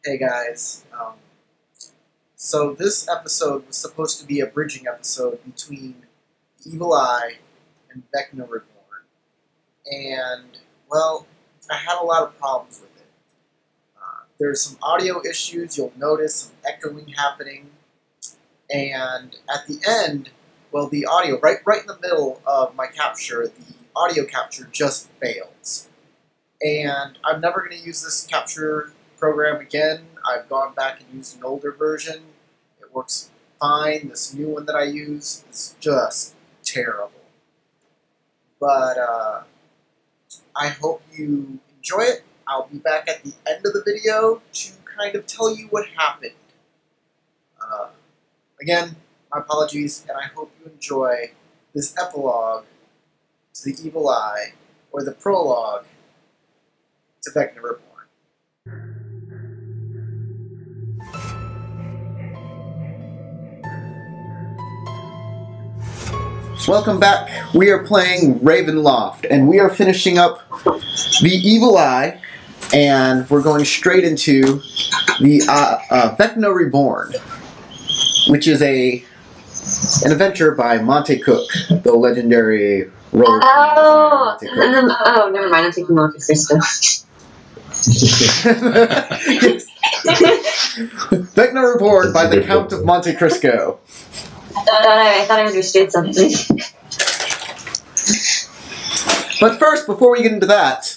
Hey guys, so this episode was supposed to be a bridging episode between Evil Eye and Vecna Reborn, and, well, I had a lot of problems with it. There's some audio issues, you'll notice some echoing happening, and at the end, well, the audio, right in the middle of my capture, the audio capture just fails. And I'm never going to use this capture program again. I've gone back and used an older version. It works fine. This new one that I use is just terrible. But I hope you enjoy it. I'll be back at the end of the video to kind of tell you what happened. Again, my apologies, and I hope you enjoy this epilogue to the Evil Eye, or the prologue to Vecna Reborn. Welcome back. We are playing Ravenloft, and we are finishing up the Evil Eye, and we're going straight into the Vecna Reborn, which is an adventure by Monte Cook, the legendary role. Oh, never mind. I'm thinking Monte Cristo. Vecna Reborn by the Count of Monte Cristo. I thought I understood something. But first, before we get into that,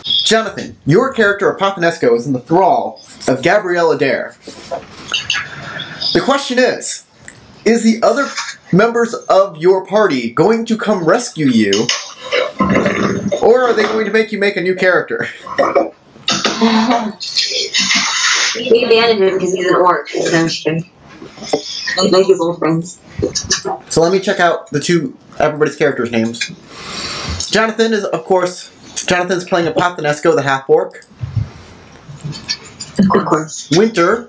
Jonathan, your character Apothnesko is in the thrall of Gabrielle Adair. The question is the other members of your party going to come rescue you, or are they going to make you make a new character? We abandoned him because he's an orc. Like his old friends. So let me check out everybody's characters' names. Jonathan is, of course, Jonathan's playing Apothnesko, the half-orc. Of course. Winter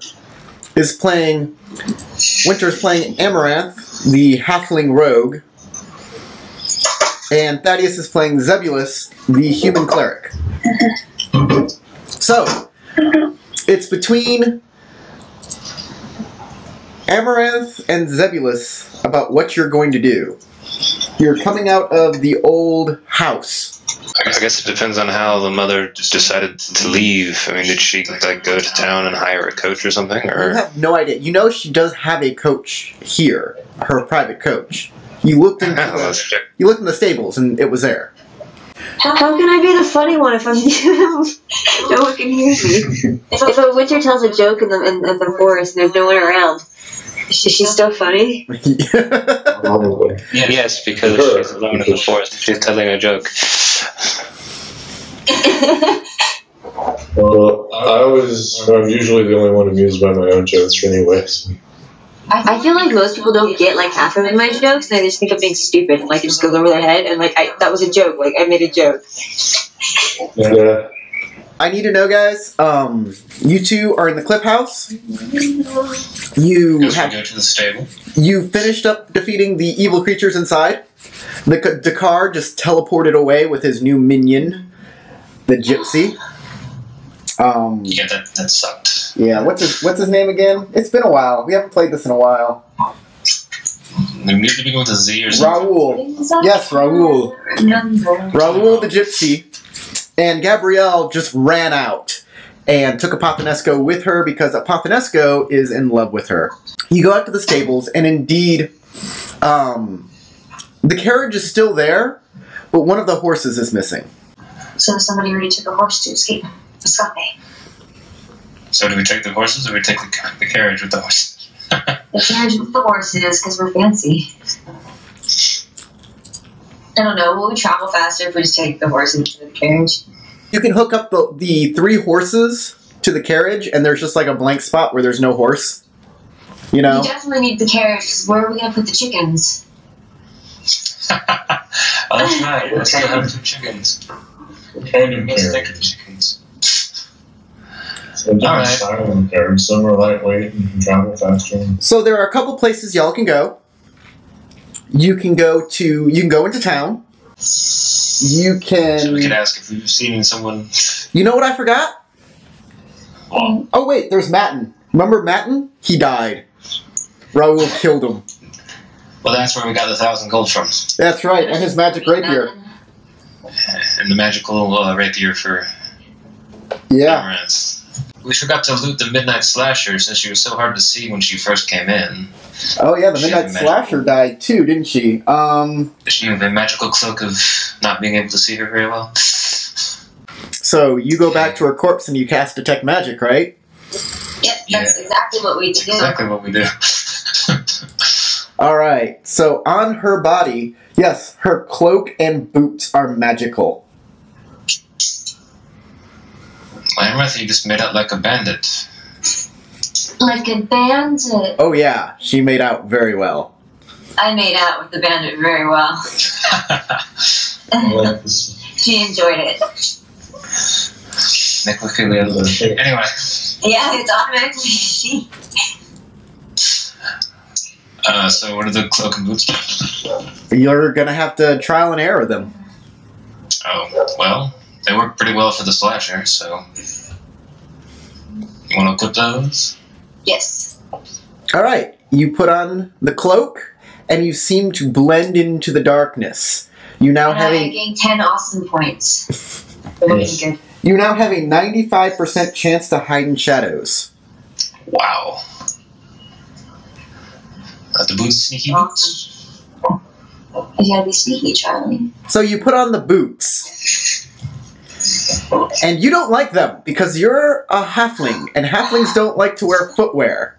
is playing Amaranth, the halfling rogue. And Thaddeus is playing Zebulous, the human cleric. So, it's between Amaranth and Zebulous about what you're going to do. You're coming out of the old house. I guess it depends on how the mother just decided to leave. I mean, did she like go to town and hire a coach or something? Or? You have no idea. You know she does have a coach here, her private coach. You looked in the stables and it was there. How can I be the funny one if I'm no one can hear me? If a Winter tells a joke in the forest and there's no one around, is she still funny? Yes, because she's alone in the forest. She's telling a joke. Well, I'm usually the only one amused by my own jokes anyways. I feel like most people don't get like half of my jokes, and they just think I'm being stupid, and like it just goes over their head, and like that was a joke, like I made a joke. Yeah. I need to know, guys. You two are in the cliff house. You go to the stable. You finished up defeating the evil creatures inside. The Dakar just teleported away with his new minion, the Gypsy. Yeah, that sucked. Yeah, what's his name again? It's been a while. We haven't played this in a while. We need to begin with a Z or something. Raoul. Yes, Raoul. Raoul the Gypsy. And Gabrielle just ran out and took Apothnesko with her because Apothnesko is in love with her. You go out to the stables, and indeed, the carriage is still there, but one of the horses is missing. So somebody already took a horse to escape. So do we take the horses, or do we take the carriage with the horses? The carriage with the horses, because we're fancy. I don't know, will we travel faster if we just take the horses to the carriage? You can hook up the 3 horses to the carriage, and there's just like a blank spot where there's no horse. You know? We definitely need the carriage, because where are we going to put the chickens? Oh, that's right. Let's have 2 chickens. Let's take the chickens. Some different style of carriage. Some are lightweight and can travel faster. So there are a couple places y'all can go. You can go into town. You can... So we can ask if we've seen someone... You know what I forgot? Well, Oh wait, there's Matten. Remember Matten? He died. Raoul killed him. Well, that's where we got the 1,000 gold from. That's right, and his magic rapier. And the magical rapier for Yeah. Amaranth. We forgot to loot the Midnight Slasher since she was so hard to see when she first came in. Oh yeah, the She Midnight had a Slasher died too, didn't she? She had a magical cloak of not being able to see her very well. So you go back to her corpse and you cast Detect Magic, right? Yep, that's exactly what we do. Exactly what we do. Alright, so on her body, yes, her cloak and boots are magical. Amaranth, you just made out like a bandit. Like a bandit. Oh yeah, she made out very well. I made out with the bandit very well. I like this. She enjoyed it. Necrophilia. Anyway. Yeah, it's automatically she. So what are the cloak and boots? You're gonna have to trial and error them. Oh, well, they work pretty well for the slasher, so... You want to equip those? Yes. Alright, you put on the cloak, and you seem to blend into the darkness. You now And have I a gained 10 awesome points. For looking good. you now have a 95% chance to hide in shadows. Wow. The boots, sneaky boots? You gotta be sneaky, Charlie. So you put on the boots. And you don't like them, because you're a halfling, and halflings don't like to wear footwear.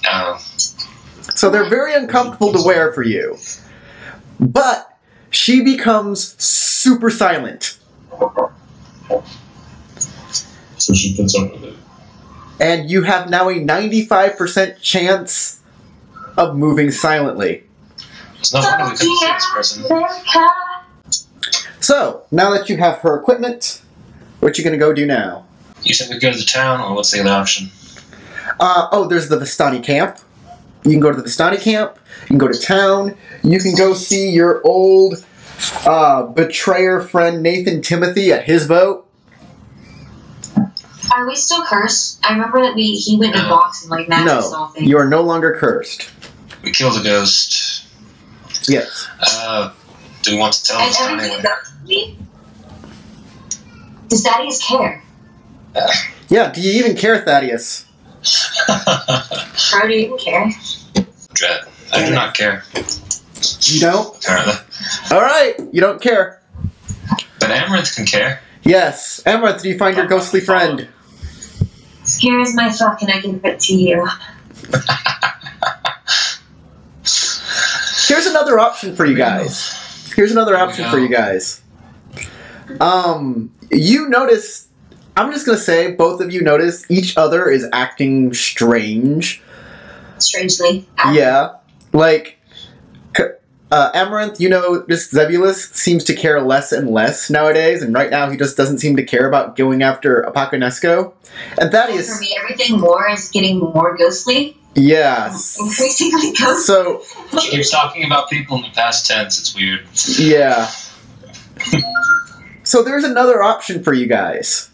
Oh. So they're very uncomfortable to wear for you. But she becomes super silent. So she puts up with it. And you have now a 95% chance of moving silently. It's no wonder we couldn't see this person. So, now that you have her equipment, what you gonna go do now? You said we go to the town, or what's the other option? There's the Vistani camp. You can go to the Vistani camp, you can go to town, you can go see your old betrayer friend Nathan Timothy at his boat. Are we still cursed? I remember that he went in a box and like magic saw No, things. you are no longer cursed. We killed a ghost. Yes. Do we want to tell And Vistani everything what... is up to me? Does Thaddeus care? Yeah, do you even care, Thaddeus? Bro, do you even care? Dread. I do not care, You don't? apparently. Alright, you don't care. But Amaranth can care. Yes. Amaranth, do you find your ghostly friend? Here's my fuck and I give it to you. Here's another option for you guys. You notice, I'm just gonna say, both of you notice each other is acting strange. Strangely. Yeah. Like, Amaranth, you know, this Zebulous seems to care less and less nowadays, and right now he just doesn't seem to care about going after Apothnesko. And Thaddeus... For me, everything more is getting more ghostly. Yeah. Increasingly ghostly. So, She keeps talking about people in the past tense. It's weird. yeah. So there's another option for you guys.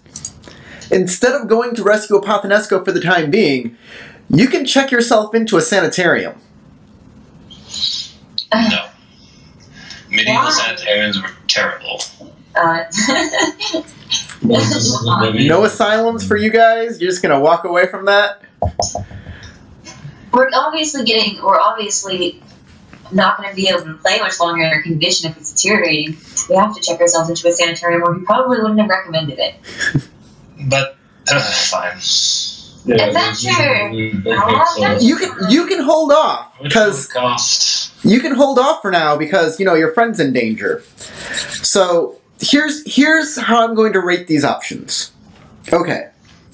Instead of going to rescue Apothnesko for the time being, you can check yourself into a sanitarium. No. Medieval sanitariums were terrible. No asylums for you guys? You're just gonna walk away from that? We're obviously not going to be able to play much longer in our condition if it's deteriorating. We have to check ourselves into a sanitarium where we probably wouldn't have recommended it. But, fine. Yeah, Adventure! You can hold off, because cost. you can hold off for now because, you know, your friend's in danger. So here's how I'm going to rate these options. Okay.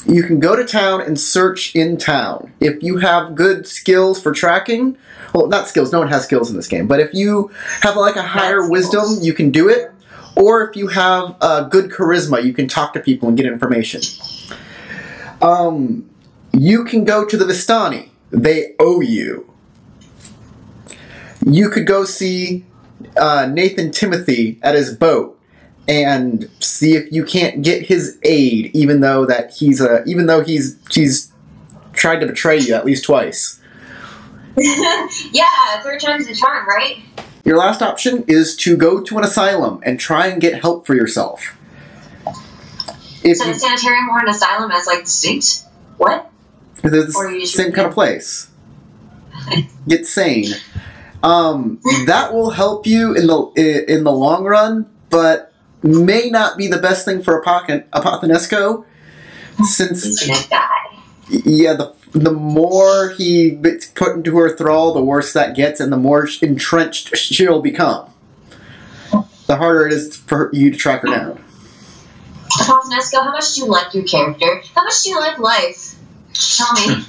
You can go to town and search in town. If you have good skills for tracking, well, not skills, no one has skills in this game, but if you have like a higher wisdom, you can do it. Or if you have good charisma, you can talk to people and get information. You can go to the Vistani. They owe you. You could go see Nathan Timothy at his boat. and see if you can't get his aid, even though he's tried to betray you at least twice. Yeah, 3 times the charm, right? Your last option is to go to an asylum and try and get help for yourself. So the sanitarium or an asylum as like distinct? What? They're the same kind of place. Get sane. That will help you in the long run, but may not be the best thing for Apothnesko, since the more he gets put into her thrall, the worse that gets, and the more entrenched she'll become. The harder it is for you to track her down. Apothnesko, how much do you like your character? How much do you like life? Tell me.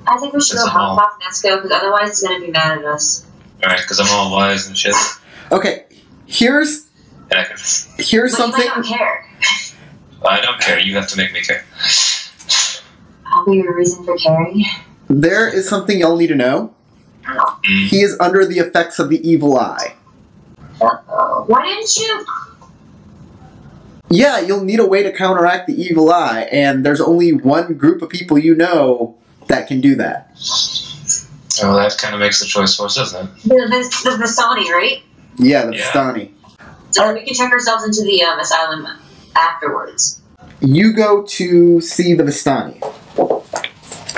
I think we should go help Apothnesko, because otherwise he's going to be mad at us. Alright, because I'm all wise and shit. Okay, here's but something. You might not care. I don't care. You have to make me care. I'll be your reason for caring. There is something you'll need to know. He is under the effects of the evil eye. Uh-oh. Why didn't you? Yeah, you'll need a way to counteract the evil eye, and there's only one group of people you know that can do that. Well, that kind of makes the choice for us, doesn't it? The Vistani, right? Yeah, the Vistani. So we can check ourselves into the asylum afterwards. You go to see the Vistani.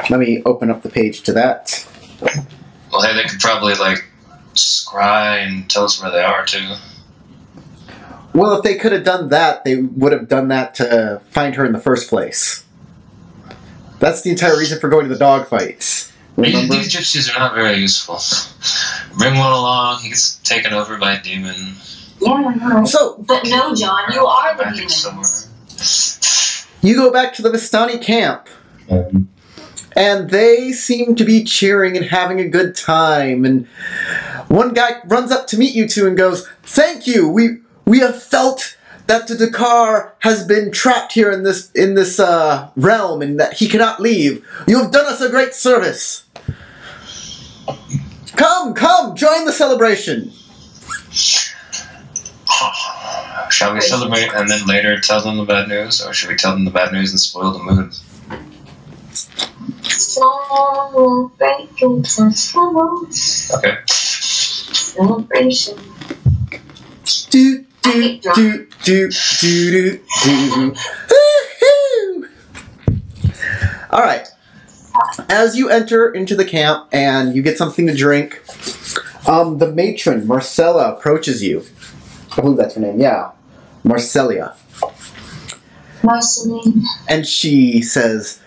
Let me open up the page to that. Well, hey, they could probably, like, scry and tell us where they are, too. Well, if they could have done that, they would have done that to find her in the first place. That's the entire reason for going to the dogfights. Remember? These gypsies are not very useful. Bring one along, he gets taken over by a demon. Yeah, no. But no, John, you are the demon. You go back to the Vistani camp, and they seem to be cheering and having a good time, and one guy runs up to meet you two and goes, "Thank you, we have felt that the Dakar has been trapped here in this realm and that he cannot leave. You have done us a great service. Come, join the celebration." Shall we celebrate and then later tell them the bad news, or should we tell them the bad news and spoil the mood? Celebrate good times. Okay. Celebration. Do. Alright. As you enter into the camp and you get something to drink, the matron, Marcella, approaches you. I believe that's her name, yeah. Marcelia. Marceline. And she says,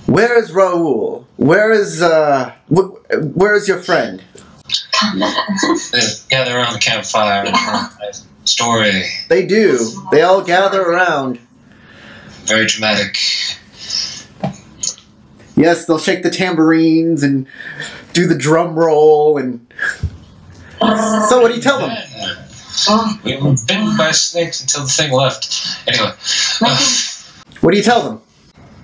"Where is Raoul? Where is your friend?" They gather around the campfire and a story. They do. They all gather around. Very dramatic. Yes, they'll shake the tambourines and do the drum roll and... So what do you tell them? We were bitten by snakes until the thing left. Anyway. What do you tell them?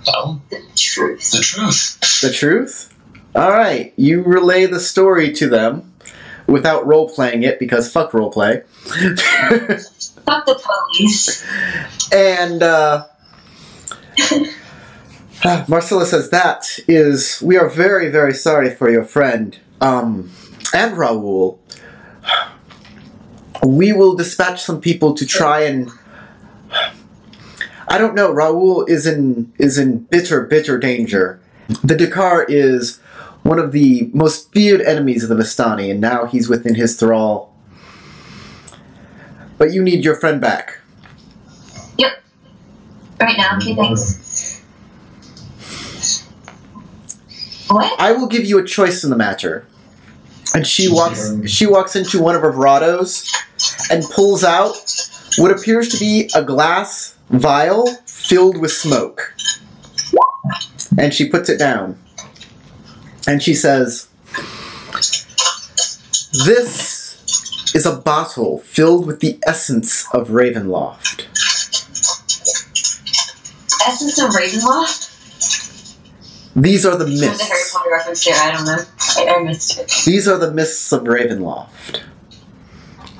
Well, The truth. the truth. The truth? Alright, you relay the story to them without role-playing it, because fuck role-play. Fuck the police. And, Marcella says, we are very, very sorry for your friend, and Raoul. We will dispatch some people to try and... I don't know, Raoul is in bitter, bitter danger. The Dakar is one of the most feared enemies of the Vistani, and now he's within his thrall. But you need your friend back. Yep. Right now, okay, thanks. What? I will give you a choice in the matter. And she walks into one of her grottos and pulls out what appears to be a glass vial filled with smoke. And she puts it down. And she says, "This is a bottle filled with the essence of Ravenloft." Essence of Ravenloft? These are the There's a Harry myths. Potter reference there, I don't know. I missed it. These are the myths of Ravenloft.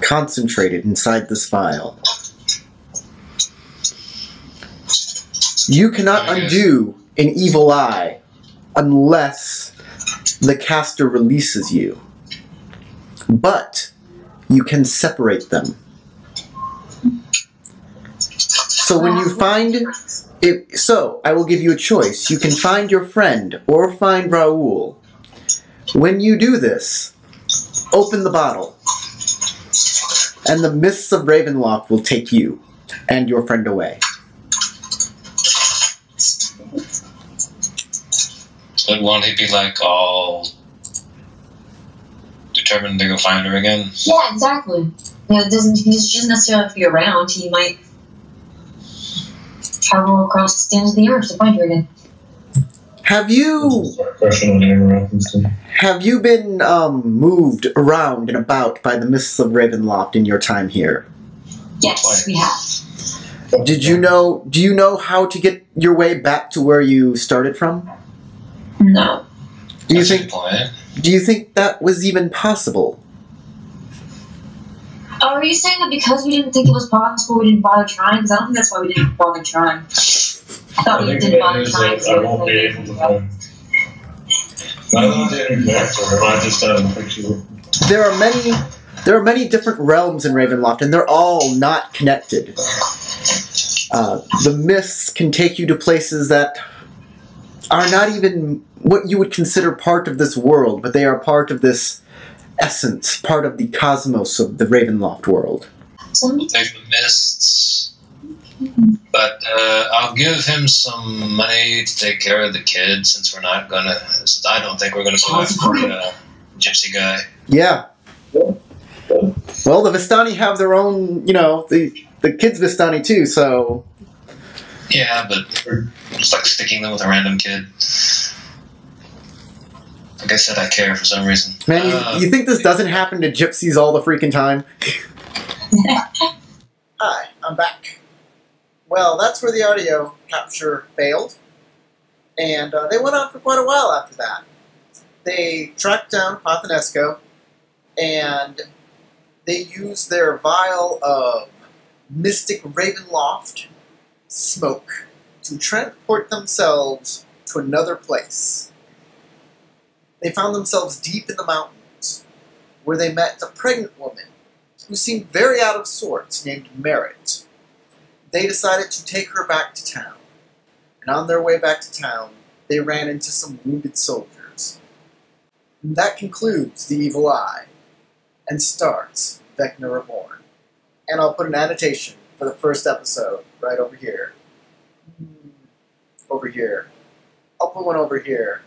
concentrated inside this vial. You cannot undo an evil eye unless the caster releases you. But you can separate them. So when you find it, so I will give you a choice. You can find your friend or find Raoul. When you do this, open the bottle, and the mists of Ravenloft will take you and your friend away. So won't he be like all determined to go find her again? Yeah, exactly. You know, he doesn't necessarily have to be around. He might travel across the stands of the earth to find her again. Have you been moved around and about by the mists of Ravenloft in your time here? Yes, we have. Do you know how to get your way back to where you started from? No. Do you think that was even possible? Oh, are you saying that because we didn't think it was possible, we didn't bother trying? Because I don't think that's why we didn't bother trying. I thought we didn't bother trying. I won't be able to find. I don't know the exact term. I just have a picture. There are many different realms in Ravenloft, and they're all not connected. The mists can take you to places that are not even what you would consider part of this world, but they are part of this essence, part of the cosmos of the Ravenloft world. Take the mists. But I'll give him some money to take care of the kid, since I don't think we're gonna go after the gypsy guy. Yeah. Well, the Vistani have their own, the kids Vistani too, so... Yeah, but we're just like sticking them with a random kid. Like I said, I care for some reason. Man, you think this doesn't happen to gypsies all the freaking time? Hi, I'm back. Well, that's where the audio capture failed. And they went on for quite a while after that. They tracked down Apothnesko, and they used their vial of mystic Ravenloft smoke to transport themselves to another place. They found themselves deep in the mountains, where they met a pregnant woman who seemed very out of sorts, named Merritt. They decided to take her back to town, and on their way back to town, they ran into some wounded soldiers. And that concludes The Evil Eye, and starts Vecna Reborn. And I'll put an annotation for the first episode right over here. Over here. I'll put one over here.